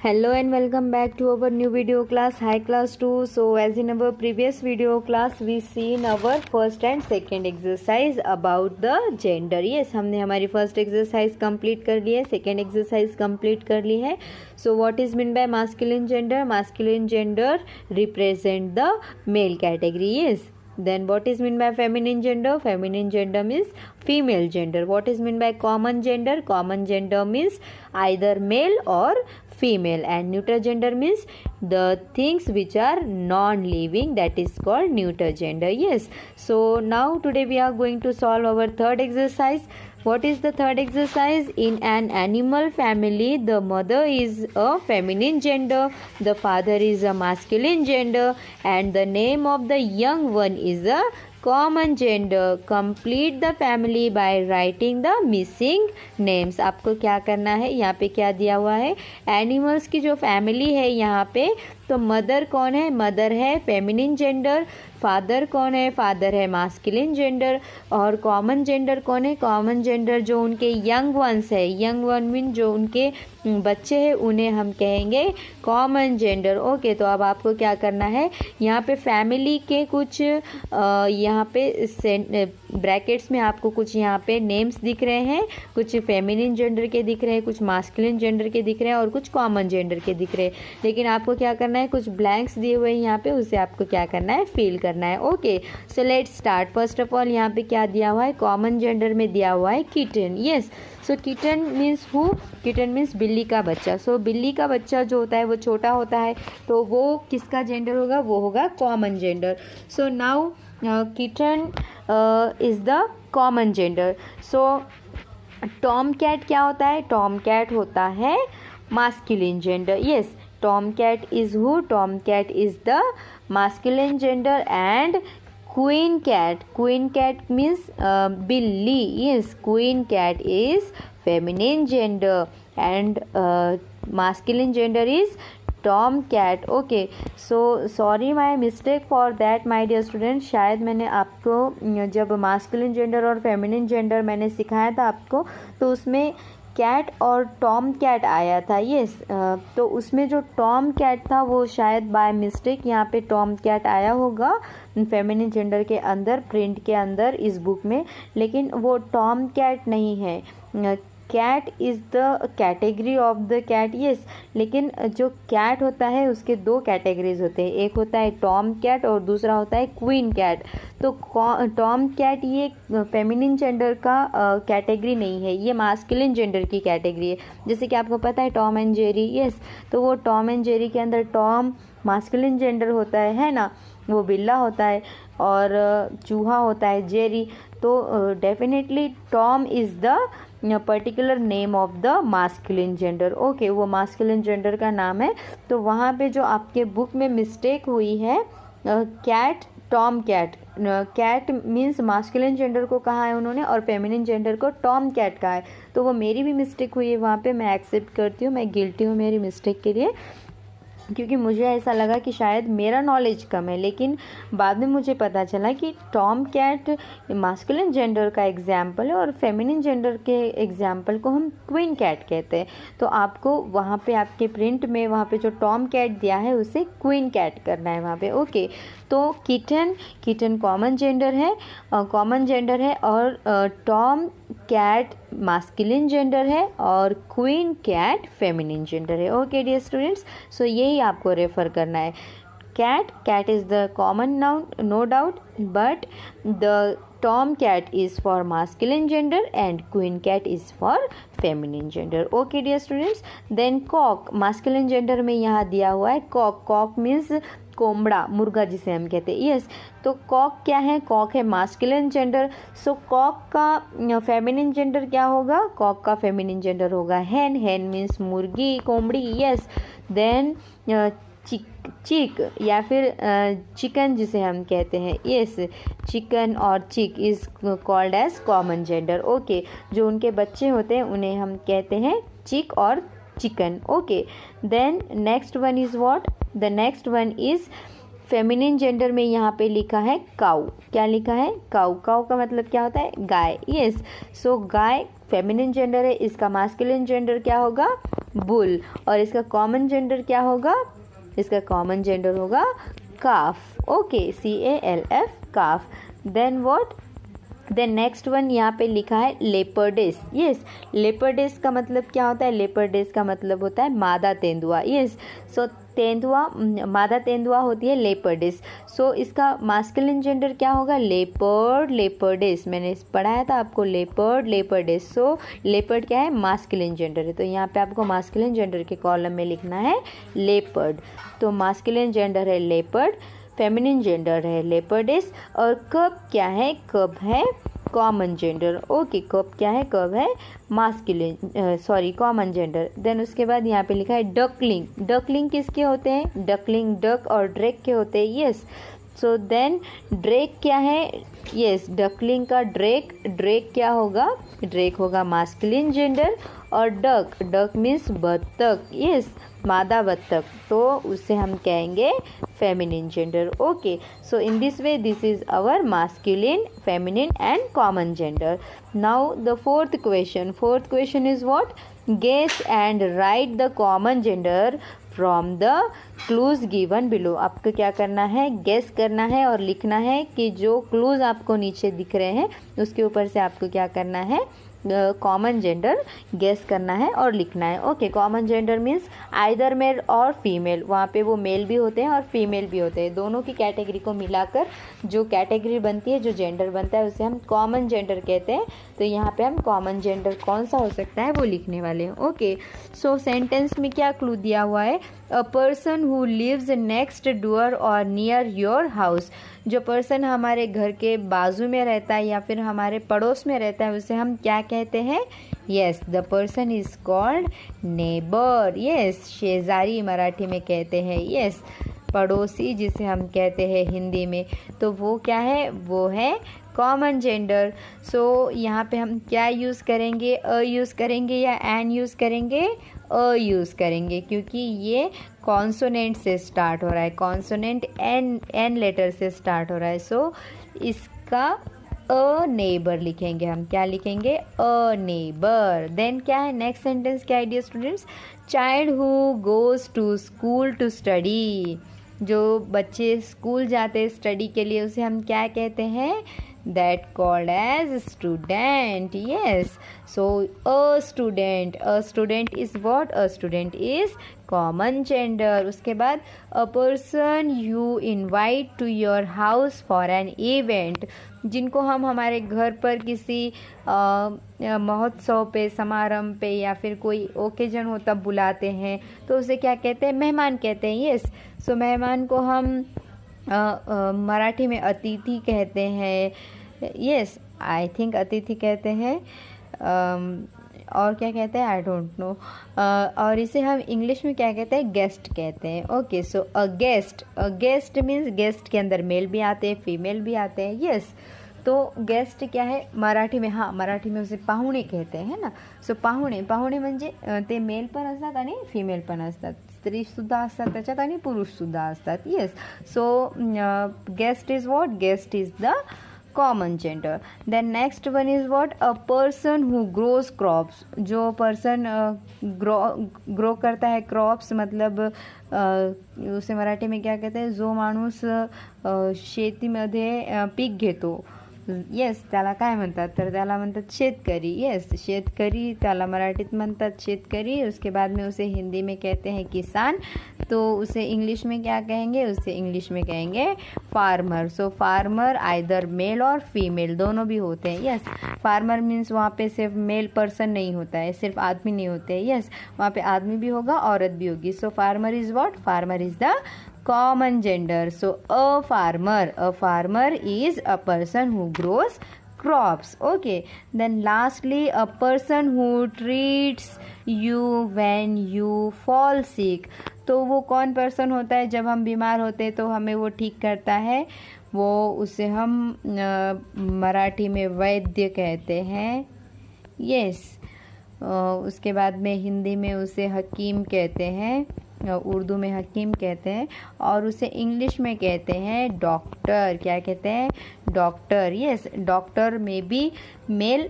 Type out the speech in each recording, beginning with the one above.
Hello and welcome back to our new video class, High Class 2. So as in our previous video class, we seen our first and second exercise about the gender. Yes, हमने हमारी first exercise complete कर ली है, second exercise complete कर ली है. So what is meant by masculine gender? Masculine gender represent the male category. Yes. Then what is meant by feminine gender? Feminine gender means female gender. What is meant by common gender? Common gender means either male or female, and neuter gender means the things which are non-living, that is called neuter gender. Yes, so now today we are going to solve our third exercise. What is the third exercise? In an animal family, the mother is a feminine gender, the father is a masculine gender, and the name of the young one is a common gender. Complete the family by writing the missing names. आपको क्या करना है, यहाँ पे क्या दिया हुआ है, एनिमल्स की जो फैमिली है यहाँ पे, तो मदर कौन है, मदर है फेमिनिन जेंडर, फादर कौन है, फादर है मास्कुलिन जेंडर, और कॉमन जेंडर कौन है, कॉमन जेंडर जो उनके यंग वंस है, यंग वन मीन जो उनके बच्चे हैं उन्हें हम कहेंगे कॉमन जेंडर. ओके, तो अब आपको क्या करना है, यहाँ पे फैमिली के कुछ यहाँ पे ब्रैकेट्स में आपको कुछ यहाँ पे नेम्स दिख रहे हैं, कुछ फेमिनिन जेंडर के दिख रहे हैं, कुछ मास्कुलिन जेंडर के दिख रहे हैं और कुछ कॉमन जेंडर के दिख रहे हैं. लेकिन आपको क्या करना है, कुछ ब्लैंक्स दिए हुए हैं यहाँ पे, उसे आपको क्या करना है, फिल करना है. Okay, so let's start. First of all यहाँ पे क्या दिया हुआ है, कॉमन जेंडर में दिया हुआ है kitten. Yes, so kitten means who, kitten means बिल्ली का बच्चा. सो बिल्ली का बच्चा जो होता है वो छोटा होता है, तो वो किसका जेंडर होगा, वो होगा common gender. So now kitten is the common gender. So tom cat क्या होता है, टॉम कैट होता है masculine gender. Yes, tom cat is who, tom cat is the masculine gender, and queen cat means billy. Yes, queen cat is feminine gender, and masculine gender is tom cat. Okay, so sorry my mistake for that my dear student. शायद मैंने आपको जब masculine gender और feminine gender मैंने सिखाया था आपको, तो उसमें कैट और टॉम कैट आया था. यस, तो उसमें जो टॉम कैट था वो शायद बाय मिस्टेक यहाँ पे टॉम कैट आया होगा फेमिनिन जेंडर के अंदर, प्रिंट के अंदर इस बुक में, लेकिन वो टॉम कैट नहीं है. Cat is the category of the cat. Yes, लेकिन जो कैट होता है उसके दो कैटेगरीज होते हैं, एक होता है टॉम कैट और दूसरा होता है क्वीन कैट. तो टॉम कैट ये फेमिनिन जेंडर का कैटेगरी नहीं है, ये मास्कुलिन जेंडर की कैटेगरी है. जैसे कि आपको पता है टॉम एंड जेरी. यस, तो वो टॉम एंड जेरी के अंदर टॉम मास्कुलिन जेंडर होता है ना, वो बिल्ला होता है, और चूहा होता है जेरी. तो definitely Tom is the particular name of the masculine gender. Okay, वो मास्कुलिन जेंडर का नाम है. तो वहाँ पे जो आपके बुक में मिस्टेक हुई है, cat tom cat, cat means masculine gender को कहा है उन्होंने और फेमिनिन जेंडर को टॉम कैट कहा है. तो वो मेरी भी मिस्टेक हुई है वहाँ पे, मैं एक्सेप्ट करती हूँ, मैं गिल्टी हूँ मेरी मिस्टेक के लिए, क्योंकि मुझे ऐसा लगा कि शायद मेरा नॉलेज कम है. लेकिन बाद में मुझे पता चला कि टॉम कैट मास्कुलिन जेंडर का एग्जाम्पल है और फेमिनिन जेंडर के एग्जाम्पल को हम क्वीन कैट कहते हैं. तो आपको वहाँ पे आपके प्रिंट में वहाँ पे जो टॉम कैट दिया है उसे क्वीन कैट करना है वहाँ पे. ओके, तो किटन कॉमन जेंडर है, और टॉम कैट मास्कुलिन जेंडर है और क्वीन कैट फेमिनिन जेंडर है. ओके डियर स्टूडेंट्स, सो यही आपको रेफर करना है. Cat is the common noun, no doubt, but the tom cat is for masculine gender and queen cat is for feminine gender. Okay dear students. Then cock masculine gender में यहाँ दिया हुआ है Kock means कोमड़ा, मुर्गा जिसे हम कहते हैं. यस, तो कॉक क्या है, कॉक है मास्कुलिन जेंडर. सो कॉक का फेमिनिन जेंडर क्या होगा, कॉक का फेमिनिन जेंडर होगा हैन. हैन मीन्स मुर्गी, कोमड़ी. यस, देन चिक या फिर चिकन जिसे हम कहते हैं. यस, चिकन और chick is called as common gender. Okay, जो उनके बच्चे होते हैं उन्हें हम कहते हैं चिक और chicken. Okay, then next one is what, the next one is feminine gender में यहाँ पे लिखा है काऊ. क्या लिखा है, काऊ. काऊ का मतलब क्या होता है, गाय. यस, सो गाय फेमिनिन जेंडर है, इसका मास्कुलिन जेंडर क्या होगा, बुल। और इसका कॉमन जेंडर क्या होगा? इसका कॉमन जेंडर होगा calf. Okay, CALF, calf. Then what? Then next one यहाँ पे लिखा है लेपर्डेस। यस, लेपर्डेस का मतलब क्या होता है? लेपर्डेस का मतलब होता है मादा तेंदुआ। यस, सो तेंदुआ, मादा तेंदुआ होती है लेपर्डेस। सो इसका मास्कुलिन जेंडर क्या होगा? लेपर्ड, लेपर्डेस। मैंने पढ़ाया था आपको, लेपर्ड, लेपर्डेस। सो लेपर्ड क्या है? मास्कुलिन जेंडर है। तो यहाँ पे आपको मास्कुलिन जेंडर के कॉलम में लिखना है लेपर्ड। तो मास्कुलिन जेंडर है लेपर्ड, फेमिनिन जेंडर है लेपर्डेस, और कब क्या है? कब है कॉमन जेंडर। ओके, कब क्या है? कब है masculine, sorry, common gender. Then उसके बाद यहाँ पे लिखा है डकलिंग। डकलिंग किसके होते हैं? डकलिंग डक और ड्रेक के होते हैं। यस, सो देन ड्रेक क्या है? यस, डकलिंग का ड्रेक, ड्रेक क्या होगा? ड्रेक होगा मास्कुलिन जेंडर। और डक, डक मीन्स बत्तख। यस, मादा बत्तख, तो उसे हम कहेंगे feminine gender. Okay, so in this way this is our masculine, feminine and common gender. Now the fourth question. Fourth question is what? Guess and write the common gender from the clues given below. आपको क्या करना है? Guess करना है और लिखना है कि जो क्लूज आपको नीचे दिख रहे हैं उसके ऊपर से आपको क्या करना है? कॉमन जेंडर गेस करना है और लिखना है। ओके, common gender means either male और फीमेल। वहाँ पे वो मेल भी होते हैं और फीमेल भी होते हैं। दोनों की कैटेगरी को मिलाकर जो कैटेगरी बनती है, जो जेंडर बनता है, उसे हम कॉमन जेंडर कहते हैं। तो यहाँ पे हम कॉमन जेंडर कौन सा हो सकता है वो लिखने वाले हैं। ओके, सो सेंटेंस में क्या क्लू दिया हुआ है? A person who lives next door और नियर योर हाउस। जो पर्सन हमारे घर के बाजू में रहता है या फिर हमारे पड़ोस में रहता है उसे हम क्या कहते हैं? Yes, the person is called neighbour. Yes, शेजारी मराठी में कहते हैं। यस, पड़ोसी जिसे हम कहते हैं हिंदी में, तो वो क्या है? वो है कॉमन जेंडर। सो यहाँ पे हम क्या यूज़ करेंगे? अ यूज़ करेंगे या एन यूज़ करेंगे? अ यूज़ करेंगे, क्योंकि ये कॉन्सोनेंट से स्टार्ट हो रहा है। कॉन्सोनेंट एन लेटर से स्टार्ट हो रहा है। सो इसका अ नेबर लिखेंगे हम। क्या लिखेंगे? A neighbour. देन क्या है नेक्स्ट सेंटेंस? क्या है dear students? Child who goes to school to study. जो बच्चे स्कूल जाते हैं स्टडी के लिए उसे हम क्या कहते हैं? that called as student. Yes, so a student is what? A student is common gender. उसके बाद a person you invite to your house for an event, जिनको हम हमारे घर पर किसी महोत्सव पे, समारंभ पे या फिर कोई ओकेजन हो तब बुलाते हैं, तो उसे क्या कहते हैं? मेहमान कहते हैं। यस, सो मेहमान को हम मराठी में अतिथि कहते हैं। यस, आई थिंक अतिथि कहते हैं। और क्या कहते हैं? I don't know. और इसे हम इंग्लिश में क्या कहते हैं? गेस्ट कहते हैं। Okay, so a guest means guest के अंदर मेल भी आते हैं, फीमेल भी आते हैं। यस, तो गेस्ट क्या है मराठी में? हाँ, मराठी में उसे पाहुणे कहते हैं ना. सो पाहुणे म्हणजे ते मेल पण असतात आणि फिमेल पण असतात, स्त्रीसुद्धा असतात त्याच्यात आणि पुरुषसुद्धा असतात. Yes. So guest is what? Guest is the common gender. Then next one is what? A person who grows crops. जो पर्सन ग्रो करता है क्रॉप्स मतलब उसे मराठी में क्या कहते हैं? जो माणूस शेतीमध्ये पीक घेतो. येस, त्याला काय म्हणतात? तर त्याला म्हणतात शेतकरी. येस, शेतकरी त्याला मराठीत म्हणतात शेतकरी. उसके बाद में उसे हिंदी में कहते हैं किसान. तो उसे इंग्लिश में क्या कहेंगे? उसे इंग्लिश में कहेंगे फार्मर. सो फार्मर आइदर मेल और फीमेल दोनों भी होते हैं. यस, फार्मर मीन्स वहाँ पे सिर्फ मेल पर्सन नहीं होता है, सिर्फ आदमी नहीं होते हैं. यस, वहाँ पे आदमी भी होगा, औरत भी होगी. So farmer is what? Farmer is the common gender. So a farmer is a person who grows crops. Okay, then lastly a person who treats you when you fall sick. तो वो कौन पर्सन होता है? जब हम बीमार होते हैं तो हमें वो ठीक करता है, वो उसे हम मराठी में वैद्य कहते हैं. यस, उसके बाद में हिंदी में उसे हकीम कहते हैं, उर्दू में हकीम कहते हैं, और उसे इंग्लिश में कहते हैं डॉक्टर. क्या कहते हैं? डॉक्टर. यस, डॉक्टर में भी मेल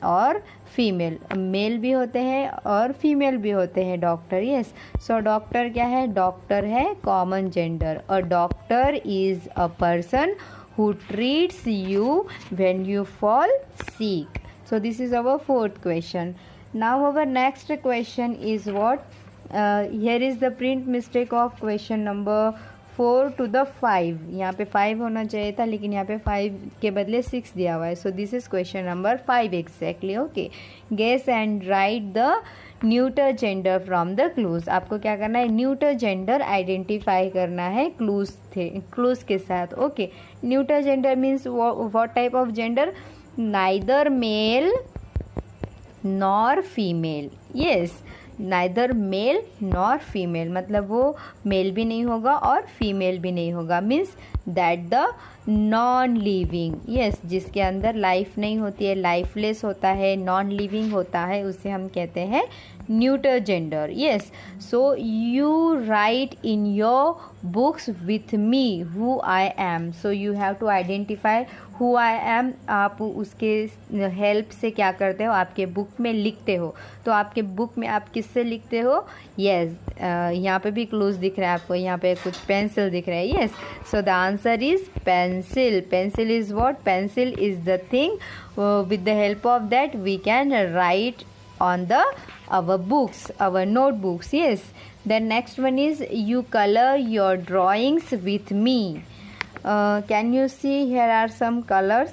और फीमेल, मेल भी होते हैं और फीमेल भी होते हैं डॉक्टर। यस, सो डॉक्टर क्या है? डॉक्टर है common gender. A doctor is a person who treats you when you fall sick. So this is our fourth question. Now our next question is what? Here is the print mistake of question number 4 to the 5. यहाँ पे 5 होना चाहिए था, लेकिन यहाँ पे 5 के बदले 6 दिया हुआ है. So this is question number 5 exactly. Okay. Guess and write the neuter gender from the clues. आपको क्या करना है? न्यूटर जेंडर आइडेंटिफाई करना है क्लूज के साथ. Okay, neuter gender means what type of gender? Neither male nor female. Yes, neither male nor female, मतलब वो मेल भी नहीं होगा और फीमेल भी नहीं होगा. Means that the non living. Yes, जिसके अंदर लाइफ नहीं होती है, लाइफलेस होता है, नॉन लिविंग होता है, उसे हम कहते हैं neuter gender. Yes, so you write in your books with me who I am. So you have to identify who I am. आप उसके हेल्प से क्या करते हो? आपके बुक में लिखते हो. तो आपके बुक में आप किससे लिखते हो? यस, यहाँ पे भी क्लूज दिख रहा है आपको, यहाँ पे कुछ पेंसिल दिख रहा है. Yes, so the answer is pencil. Pencil is what? Pencil is the thing with the help of that we can write on the our books, our notebooks. Yes, then next one is you color your drawings with me. Can you see here are some colors?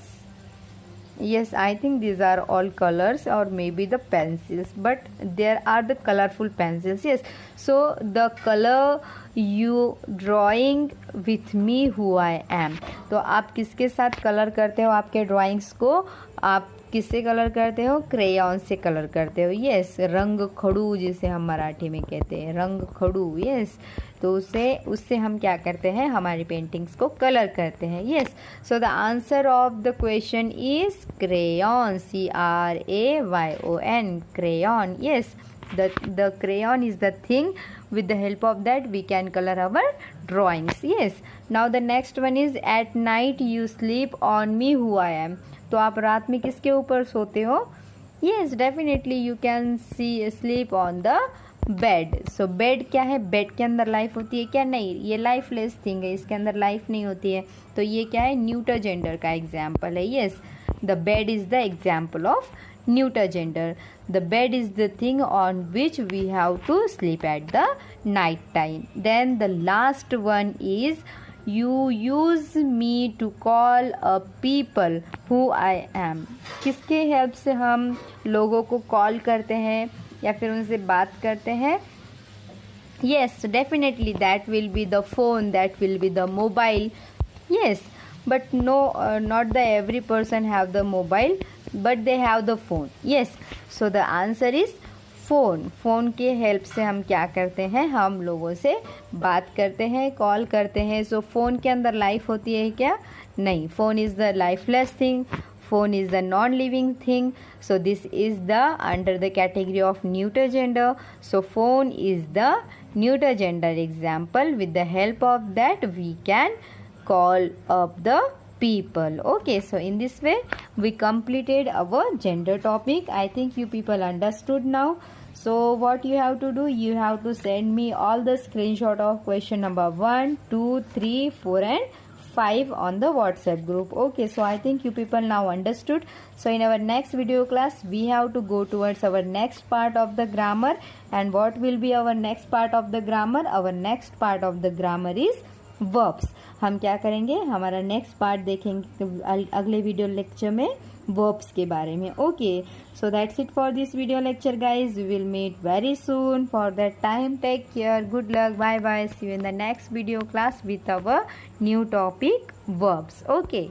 Yes, I think these are all colors or maybe the pencils, but there are the colorful pencils. Yes, so the color you drawing with me who I am. तो आप किसके साथ colour करते हो आपके drawings को? आप किससे कलर करते हो? क्रेयॉन से कलर करते हो. यस, रंग खड़ू जिसे हम मराठी में कहते हैं, रंग खड़ू. यस, तो उससे हम क्या करते हैं? हमारी पेंटिंग्स को कलर करते हैं. Yes, so the answer of the question is crayon. CRAYON, crayon. Yes, the crayon is the thing with the help of that we can color our drawings. Yes, now the next one is at night you sleep on me who I am. तो आप रात में किसके ऊपर सोते हो? Yes, definitely you can sleep on the bed. So bed क्या है? बेड के अंदर लाइफ होती है क्या? नहीं, ये लाइफलेस थिंग है, इसके अंदर लाइफ नहीं होती है. तो ये क्या है? न्यूटर जेंडर का एग्जाम्पल है. Yes, the bed is the example of neuter gender. The bed is the thing on which we have to sleep at the night time. Then the last one is you use me to call up people who I am. किसके help से हम लोगों को call करते हैं या फिर उनसे बात करते हैं? Yes, definitely that will be the phone, that will be the mobile. Yes, but no, not the every person have the mobile, but they have the phone. Yes, so the answer is phone. Phone के help से हम क्या करते हैं? हम लोगों से बात करते हैं, कॉल करते हैं. सो फ़ोन के अंदर लाइफ होती है क्या? नहीं, phone is the lifeless thing. Phone is the non living thing. So this is the under the category of neuter gender. So phone is the neuter gender example. With the help of that we can call up the people. Okay, so in this way we completed our gender topic. I think you people understood now. So what you have to do, you have to send me all the screenshot of question number 1, 2, 3, 4 and 5 on the WhatsApp group. Okay, so I think you people now understood. So in our next video class we have to go towards our next part of the grammar. And what will be our next part of the grammar? Our next part of the grammar is verbs. हम क्या करेंगे? हमारा next part देखेंगे अगले video lecture में verbs के बारे में. Okay, so that's it for this video lecture guys. We will meet very soon. For that time take care, good luck, bye bye. See you in the next video class with our new topic verbs. Okay.